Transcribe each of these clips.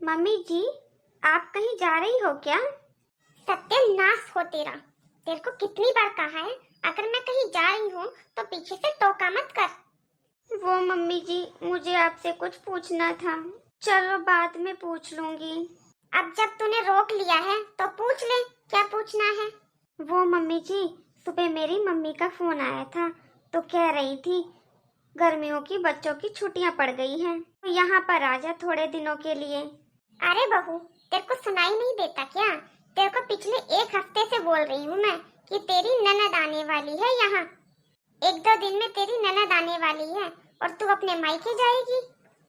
Mummy जी, आप कहीं जा रही हो क्या? सत्यानाश हो तेरा। तेरे को कितनी बार कहा है, अगर मैं कहीं जा रही हूँ तो पीछे से टोका मत कर। वो मम्मी जी, मुझे आपसे कुछ पूछना था। चलो बाद में पूछ लूंगी। अब जब तूने रोक लिया है तो पूछ ले, क्या पूछना है। वो मम्मी जी, सुबह मेरी मम्मी का फोन आया था तो कह रही थी गर्मियों की बच्चों की छुट्टियां पड़ गई हैं, तो यहाँ पर आ जा थोड़े दिनों के लिए। अरे बहू, तेरे को सुनाई नहीं देता क्या? तेरे को पिछले एक हफ्ते से बोल रही हूँ मैं कि तेरी ननद आने वाली है यहाँ। एक दो दिन में तेरी ननद आने वाली है और तू अपने मायके जाएगी।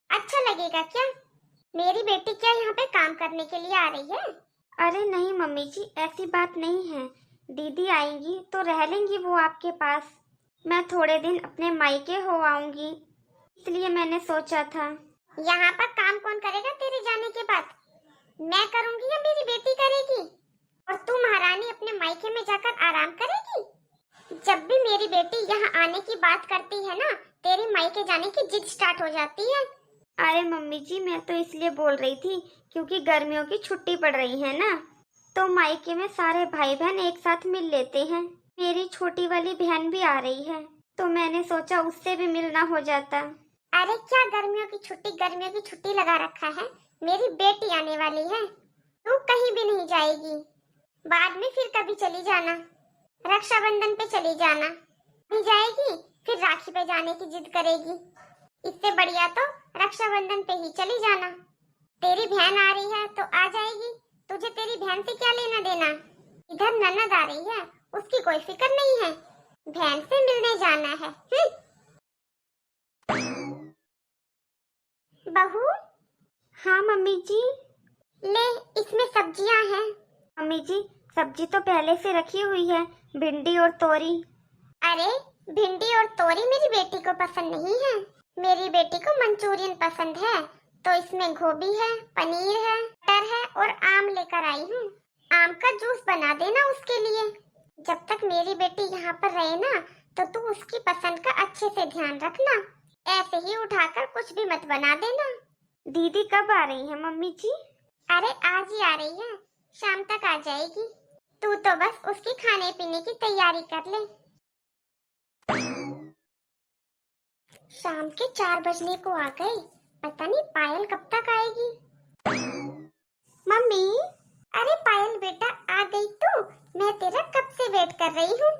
अच्छा लगेगा क्या? मेरी बेटी क्या यहाँ पे काम करने के लिए आ रही है? अरे नहीं मम्मी जी, ऐसी बात नहीं है। दीदी आएंगी तो रह लेंगी वो आपके पास। मैं थोड़े दिन अपने मायके हो आऊंगी, इसलिए मैंने सोचा था। यहाँ पर काम कौन करेगा तेरे जाने के बाद? मैं करूंगी या मेरी बेटी करेगी? और तू महारानी अपने मायके में जाकर आराम करेगी? जब भी मेरी बेटी यहाँ आने की बात करती है ना, तेरी मायके जाने की जिद स्टार्ट हो जाती है। अरे मम्मी जी, मैं तो इसलिए बोल रही थी क्योंकि गर्मियों की छुट्टी पड़ रही है ना, तो मायके में सारे भाई बहन एक साथ मिल लेते हैं। मेरी छोटी वाली बहन भी आ रही है तो मैंने सोचा उससे भी मिलना हो जाता। अरे क्या गर्मियों की छुट्टी लगा रखा है? मेरी बेटी आने वाली है, तू कहीं भी नहीं जाएगी। बाद में फिर कभी चली जाना, रक्षाबंधन पे चली जाना। नहीं जाएगी फिर राखी पे जाने की जिद करेगी। इससे बढ़िया तो रक्षाबंधन पे ही चली जाना। तेरी बहन आ रही है तो आ जाएगी, तुझे तेरी बहन से क्या लेना देना। इधर ननद आ रही है, उसकी कोई फिक्र नहीं है, बहन से मिलने जाना है। बहू। हाँ मम्मी जी। ले, इसमें सब्जियां हैं। मम्मी जी, सब्जी तो पहले से रखी हुई है, भिंडी और तोरी। अरे, भिंडी और तोरी मेरी बेटी को पसंद नहीं है। मेरी बेटी को मंचूरियन पसंद है, तो इसमें गोभी है, पनीर है, मटर है और आम लेकर आई हूँ। आम का जूस बना देना उसके लिए। जब तक मेरी बेटी यहाँ पर रहे ना, तो तू उसकी पसंद का अच्छे से ध्यान रखना। ऐसे ही उठाकर कुछ भी मत बना देना। दीदी कब आ रही है मम्मी जी? अरे आज ही आ रही है, शाम तक आ जाएगी। तू तो बस उसकी खाने पीने की तैयारी कर ले। शाम के 4 बजने को आ गए, पता नहीं पायल कब तक आएगी। मम्मी। अरे पायल बेटा, आ गई तू? मैं तेरा कब से वेट कर रही हूँ।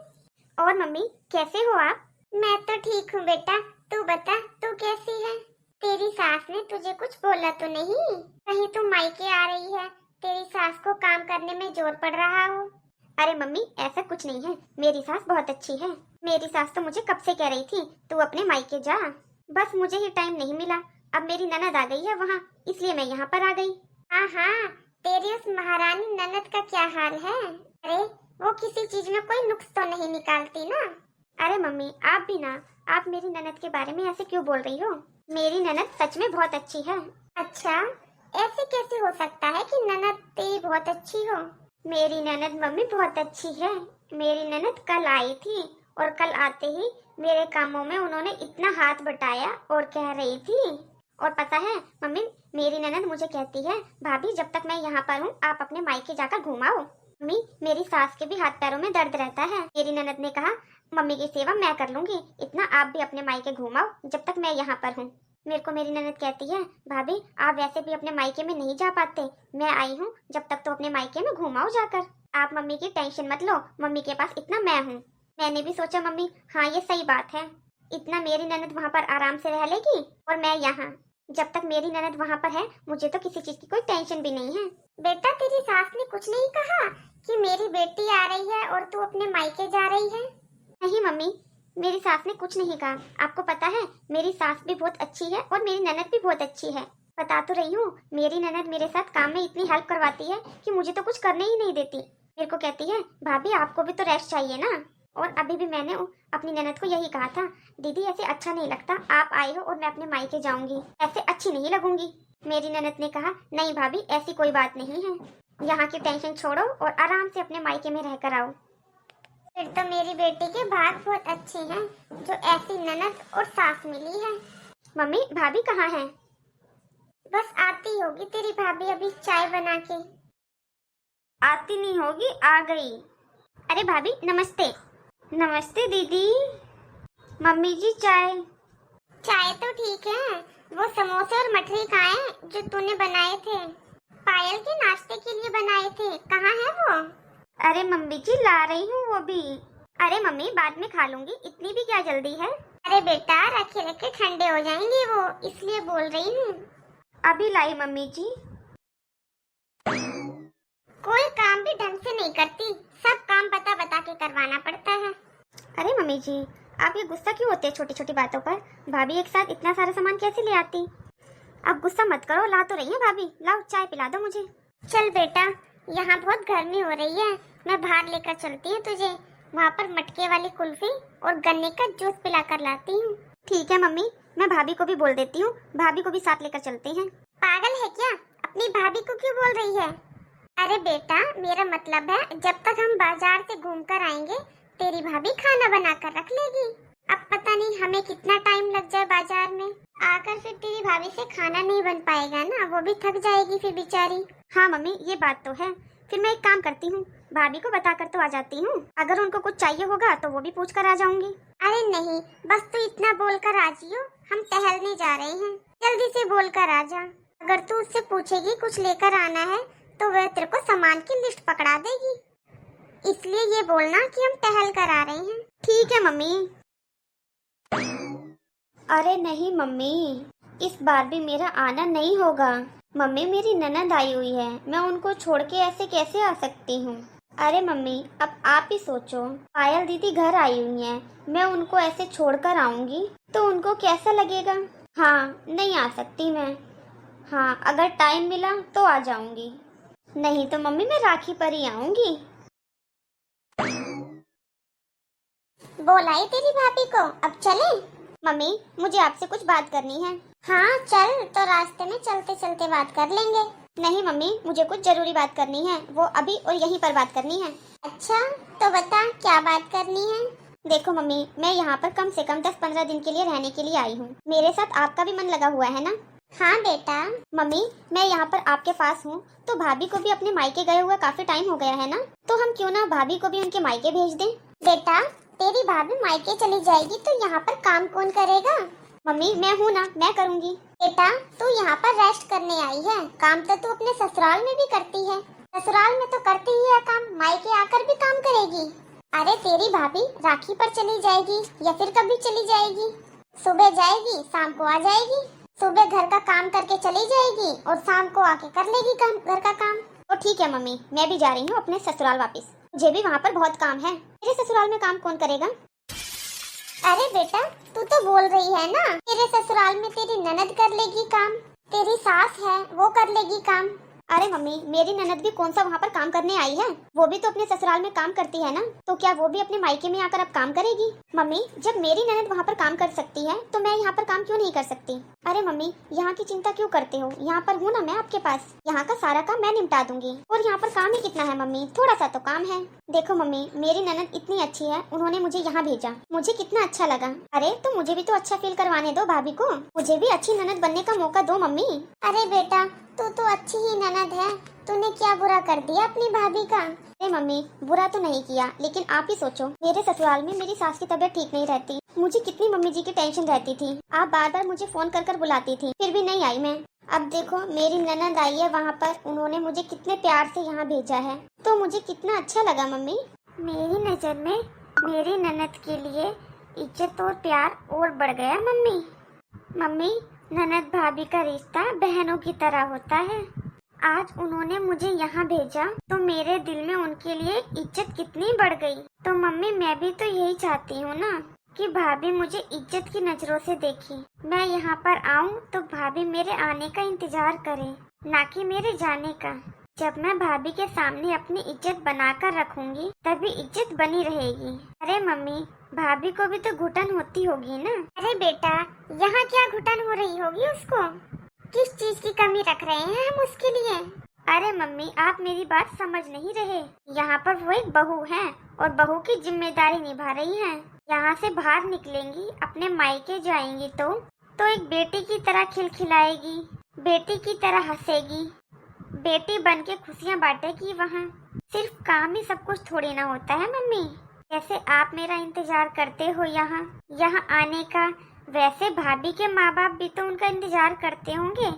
और मम्मी, कैसे हो आप? मैं तो ठीक हूँ बेटा, तू बता तू कैसी है? तेरी सास ने तुझे कुछ बोला तो नहीं? कहीं तू मायके आ रही है, तेरी सास को काम करने में जोर पड़ रहा हो। अरे मम्मी, ऐसा कुछ नहीं है, मेरी सास बहुत अच्छी है। मेरी सास तो मुझे कब से कह रही थी तू अपने मायके जा, बस मुझे ही टाइम नहीं मिला। अब मेरी ननद आ गई है वहाँ, इसलिए मैं यहाँ पर आ गई। हाँ हाँ, तेरी उस महारानी ननद का क्या हाल है? अरे वो किसी चीज में कोई नुक्स तो नहीं निकालती ना? अरे मम्मी, आप भी ना, आप मेरी ननद के बारे में ऐसे क्यों बोल रही हो? मेरी ननद सच में बहुत अच्छी है। अच्छा, ऐसे कैसे हो सकता है कि ननद तेरी बहुत अच्छी हो? मेरी ननद मम्मी बहुत अच्छी है। मेरी ननद कल आई थी और कल आते ही मेरे कामों में उन्होंने इतना हाथ बटाया और कह रही थी। और पता है मम्मी, मेरी ननद मुझे कहती है भाभी जब तक मैं यहाँ पर हूँ आप अपने मायके जाकर घुमाओ। मम्मी, मेरी सास के भी हाथ पैरों में दर्द रहता है। मेरी ननद ने कहा मम्मी की सेवा मैं कर लूंगी, इतना आप भी अपने मायके घुमाओ जब तक मैं यहाँ पर हूँ। मेरे को मेरी ननद कहती है भाभी आप वैसे भी अपने मायके में नहीं जा पाते, मैं आई हूँ जब तक तो अपने मायके में घुमाओ जाकर। आप मम्मी की टेंशन मत लो, मम्मी के पास इतना मैं हूँ। मैंने भी सोचा मम्मी, हाँ ये सही बात है, इतना मेरी ननद वहाँ पर आराम से रह लेगी और मैं यहाँ। जब तक मेरी ननद वहाँ पर है मुझे तो किसी चीज की कोई टेंशन भी नहीं है। बेटा तेरी सास ने कुछ नहीं कहा कि मेरी बेटी आ रही है और तू अपने मायके जा रही है? नहीं मम्मी, मेरी सास ने कुछ नहीं कहा। आपको पता है मेरी सास भी बहुत अच्छी है और मेरी ननद भी बहुत अच्छी है। बता तो रही हूँ, मेरी ननद मेरे साथ काम में इतनी हेल्प करवाती है कि मुझे तो कुछ करने ही नहीं देती। मेरे को कहती है भाभी आपको भी तो रेस्ट चाहिए ना। और अभी भी मैंने अपनी ननद को यही कहा था, दीदी ऐसे अच्छा नहीं लगता, आप आए हो और मैं अपने मायके जाऊंगी, ऐसे अच्छी नहीं लगूंगी। मेरी ननद ने कहा नहीं भाभी ऐसी कोई बात नहीं है, यहाँ की टेंशन छोड़ो और आराम से अपने मायके में रहकर आओ। फिर तो मेरी बेटी के भाग बहुत अच्छे हैं जो ऐसी ननद और सास मिली है। मम्मी, भाभी कहाँ हैं? बस आती होगी तेरी भाभी अभी चाय बना के। आती नहीं होगी, आ गई। अरे भाभी नमस्ते। नमस्ते दीदी। मम्मी जी चाय। चाय तो ठीक है, वो समोसे और मठरी कहाँ हैं जो तूने बनाए थे? पायल के नाश्ते के लिए बनाए थे, कहाँ है वो? अरे मम्मी जी ला रही हूँ वो भी। अरे मम्मी बाद में खा लूंगी, इतनी भी क्या जल्दी है। अरे बेटा रखे रखे ठंडे हो जाएंगे वो, इसलिए बोल रही हूँ। अभी लाई मम्मी जी। कोई काम भी ढंग से नहीं करती, सब काम बता बता के करवाना पड़ता है। अरे मम्मी जी आप ये गुस्सा क्यों होते हैं छोटी छोटी बातों पर? भाभी एक साथ इतना सारा सामान कैसे ले आती? अब गुस्सा मत करो, ला तो रही है भाभी, लाओ चाय पिला दो मुझे। चल बेटा, यहाँ बहुत गर्मी हो रही है, मैं बाहर लेकर चलती हूँ तुझे। वहाँ पर मटके वाली कुल्फी और गन्ने का जूस पिला कर लाती हूँ। ठीक है मम्मी, मैं भाभी को भी बोल देती हूँ, भाभी को भी साथ लेकर चलते हैं। पागल है क्या? अपनी भाभी को क्यों बोल रही है? अरे बेटा मेरा मतलब है जब तक हम बाजार से घूम कर आएंगे तेरी भाभी खाना बना कर रख लेगी। अब पता नहीं हमें कितना टाइम लग जाए बाजार में, आकर फिर तेरी भाभी से खाना नहीं बन पाएगा ना, वो भी थक जाएगी फिर बेचारी। हाँ मम्मी ये बात तो है। फिर मैं एक काम करती हूँ, भाभी को बताकर तो आ जाती हूँ, अगर उनको कुछ चाहिए होगा तो वो भी पूछ कर आ जाऊंगी। अरे नहीं, बस तू इतना बोल कर आ जियो, हम टहलने जा रहे हैं, जल्दी से बोल कर आ जा। अगर तू उससे पूछेगी कुछ लेकर आना है तो वह तेरे को सामान की लिस्ट पकड़ा देगी, इसलिए ये बोलना कि हम टहल कर आ रहे हैं। ठीक है मम्मी। अरे नहीं मम्मी, इस बार भी मेरा आना नहीं होगा। मम्मी मेरी ननद आई हुई है, मैं उनको छोड़ के ऐसे कैसे आ सकती हूँ? अरे मम्मी अब आप ही सोचो, पायल दीदी घर आई हुई हैं, मैं उनको ऐसे छोड़कर आऊंगी तो उनको कैसा लगेगा? हाँ नहीं आ सकती मैं। हाँ अगर टाइम मिला तो आ जाऊंगी, नहीं तो मम्मी मैं राखी पर ही आऊंगी। बोलाई तेरी भाभी को, अब चले? मम्मी मुझे आपसे कुछ बात करनी है। हाँ चल, तो रास्ते में चलते चलते बात कर लेंगे। नहीं मम्मी मुझे कुछ जरूरी बात करनी है, वो अभी और यहीं पर बात करनी है। अच्छा तो बता क्या बात करनी है? देखो मम्मी मैं यहाँ पर कम से कम 10-15 दिन के लिए रहने के लिए आई हूँ, मेरे साथ आपका भी मन लगा हुआ है ना? हाँ बेटा। मम्मी मैं यहाँ पर आपके पास हूँ तो भाभी को भी अपने मायके गए हुए काफी टाइम हो गया है ना, तो हम क्यों ना भाभी को भी उनके मायके भेज दें? बेटा तेरी भाभी मायके चली जाएगी तो यहाँ पर काम कौन करेगा? मम्मी मैं हूँ ना, मैं करूँगी। बेटा तू यहाँ पर रेस्ट करने आई है, काम तो तू अपने ससुराल में भी करती है, ससुराल में तो करती ही है काम, मायके आकर भी काम करेगी। अरे तेरी भाभी राखी पर चली जाएगी या फिर कभी चली जाएगी, सुबह जाएगी शाम को आ जाएगी, सुबह घर का काम करके चली जाएगी और शाम को आके कर लेगी काम, घर का काम। तो ठीक है मम्मी, मैं भी जा रही हूँ अपने ससुराल वापस, मुझे भी वहाँ पर बहुत काम है। मेरे ससुराल में काम कौन करेगा? अरे बेटा तू तो बोल रही है ना तेरे ससुराल में तेरी ननद कर लेगी काम, तेरी सास है वो कर लेगी काम। अरे मम्मी मेरी ननद भी कौन सा वहाँ पर काम करने आई है, वो भी तो अपने ससुराल में काम करती है ना, तो क्या वो भी अपने मायके में आकर अब काम करेगी? मम्मी जब मेरी ननद वहाँ पर काम कर सकती है तो मैं यहाँ पर काम क्यों नहीं कर सकती? अरे मम्मी यहाँ की चिंता क्यों करते हो, यहाँ पर हूँ ना मैं आपके पास, यहाँ का सारा काम मैं निपटा दूंगी। और यहाँ पर काम ही कितना है मम्मी, थोड़ा सा तो काम है। देखो मम्मी मेरी ननद इतनी अच्छी है, उन्होंने मुझे यहाँ भेजा, मुझे कितना अच्छा लगा। अरे तो मुझे भी तो अच्छा फील करवाने दो भाभी को, मुझे भी अच्छी ननद बनने का मौका दो मम्मी। अरे बेटा तू तो अच्छी ही ननद है, तूने क्या बुरा कर दिया अपनी भाभी का? अरे मम्मी बुरा तो नहीं किया, लेकिन आप ही सोचो मेरे ससुराल में मेरी सास की तबीयत ठीक नहीं रहती, मुझे कितनी मम्मी जी की टेंशन रहती थी, आप बार बार मुझे फोन कर कर बुलाती थी, फिर भी नहीं आई मैं। अब देखो मेरी ननद आई है वहाँ पर, उन्होंने मुझे कितने प्यार से यहाँ भेजा है, तो मुझे कितना अच्छा लगा मम्मी। मेरी नजर में मेरी ननद के लिए इज्जत और प्यार और बढ़ गया मम्मी। मम्मी ननद भाभी का रिश्ता बहनों की तरह होता है, आज उन्होंने मुझे यहाँ भेजा तो मेरे दिल में उनके लिए इज्जत कितनी बढ़ गई। तो मम्मी मैं भी तो यही चाहती हूँ ना कि भाभी मुझे इज्जत की नजरों से देखे, मैं यहाँ पर आऊँ तो भाभी मेरे आने का इंतजार करे, ना कि मेरे जाने का। जब मैं भाभी के सामने अपनी इज्जत बनाकर रखूंगी तभी इज्जत बनी रहेगी। अरे मम्मी भाभी को भी तो घुटन होती होगी ना? अरे बेटा यहाँ क्या घुटन हो रही होगी उसको, किस चीज की कमी रख रहे हैं हम उसके लिए? अरे मम्मी आप मेरी बात समझ नहीं रहे, यहाँ पर वो एक बहू है और बहू की जिम्मेदारी निभा रही है, यहाँ से बाहर निकलेंगी अपने मायके जाएंगी तो एक बेटी की तरह खिलखिलाएगी, बेटी की तरह हंसेगी, बेटी बन के खुशियाँ बांटेगी वहाँ। सिर्फ काम ही सब कुछ थोड़ी ना होता है मम्मी। जैसे आप मेरा इंतजार करते हो यहाँ आने का, वैसे भाभी के माँ बाप भी तो उनका इंतजार करते होंगे।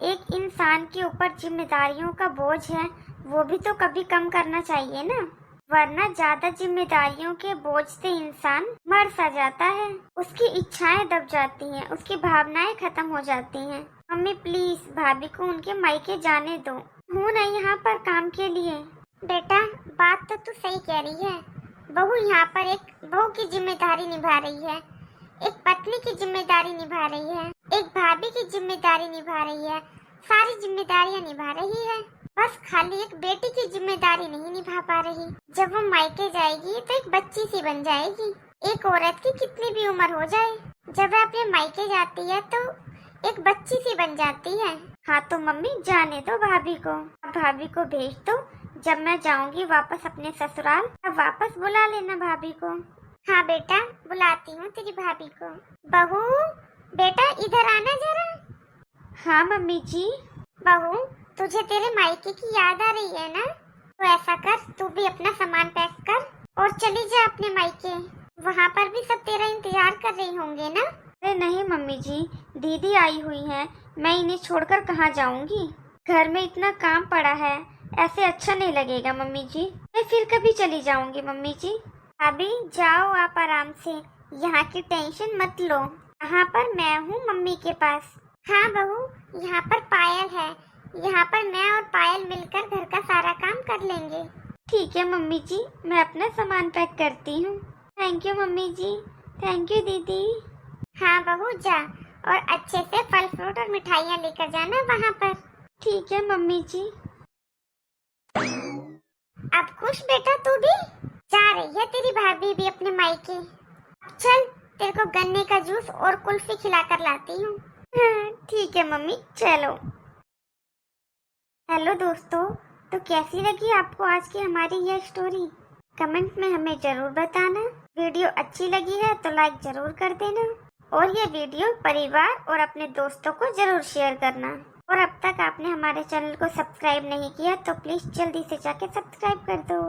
एक इंसान के ऊपर जिम्मेदारियों का बोझ है, वो भी तो कभी कम करना चाहिए ना, वरना ज्यादा जिम्मेदारियों के बोझ से इंसान मर सा जाता है। उसकी इच्छाएं दब जाती हैं, उसकी भावनाएं खत्म हो जाती हैं। मम्मी प्लीज भाभी को उनके मायके जाने दो, हूँ ना यहाँ पर काम के लिए। बेटा बात तो तू सही कह रही है। बहू यहाँ पर एक बहू की जिम्मेदारी निभा रही है, एक पत्नी की जिम्मेदारी निभा रही है, एक भाभी की जिम्मेदारी निभा रही है, सारी जिम्मेदारियाँ निभा रही है। बस खाली एक बेटी की जिम्मेदारी नहीं निभा पा रही। जब वो मायके जाएगी तो एक बच्ची सी बन जाएगी। एक औरत की कितनी भी उम्र हो जाए, जब वह अपने मायके जाती है तो एक बच्ची सी बन जाती है। हाँ तो मम्मी जाने दो भाभी को, भाभी को भेज दो। जब मैं जाऊंगी वापस अपने ससुराल, तब वापस बुला लेना भाभी को। हाँ बेटा बुलाती हूँ तेरी भाभी को। बहू बेटा इधर आना जरा। हाँ मम्मी जी। बहू तुझे तेरे मायके की याद आ रही है ना, तो ऐसा कर तू भी अपना सामान पैक कर और चली जा अपने मायके। वहाँ पर भी सब तेरा इंतजार कर रही होंगे ना। अरे नहीं मम्मी जी, दीदी आई हुई हैं, मैं इन्हें छोड़कर कहाँ जाऊंगी। घर में इतना काम पड़ा है, ऐसे अच्छा नहीं लगेगा मम्मी जी। मैं फिर कभी चली जाऊंगी मम्मी जी। अभी जाओ आप आराम से, यहाँ की टेंशन मत लो। यहाँ पर मैं हूँ मम्मी के पास। हाँ बहू यहाँ पर पायल है, यहाँ पर मैं और पायल मिलकर घर का सारा काम कर लेंगे। ठीक है मम्मी जी, मैं अपना सामान पैक करती हूँ। Thank you mummy ji. Thank you दीदी। हाँ बहू जा, और अच्छे से फल फ्रूट और मिठाइयाँ लेकर जाना वहाँ पर। ठीक है मम्मी जी। अब खुश बेटा तू भी? जा रही है तेरी भाभी भी अपने मायके। चल तेरे को गन्ने का जूस और कुल्फी खिला कर लाती हूँ। हाँ, ठीक है मम्मी चलो। हेलो दोस्तों, तो कैसी लगी आपको आज की हमारी यह स्टोरी? कमेंट में हमें जरूर बताना। वीडियो अच्छी लगी है तो लाइक जरूर कर देना, और ये वीडियो परिवार और अपने दोस्तों को जरूर शेयर करना। और अब तक आपने हमारे चैनल को सब्सक्राइब नहीं किया तो प्लीज जल्दी से जाके सब्सक्राइब कर दो।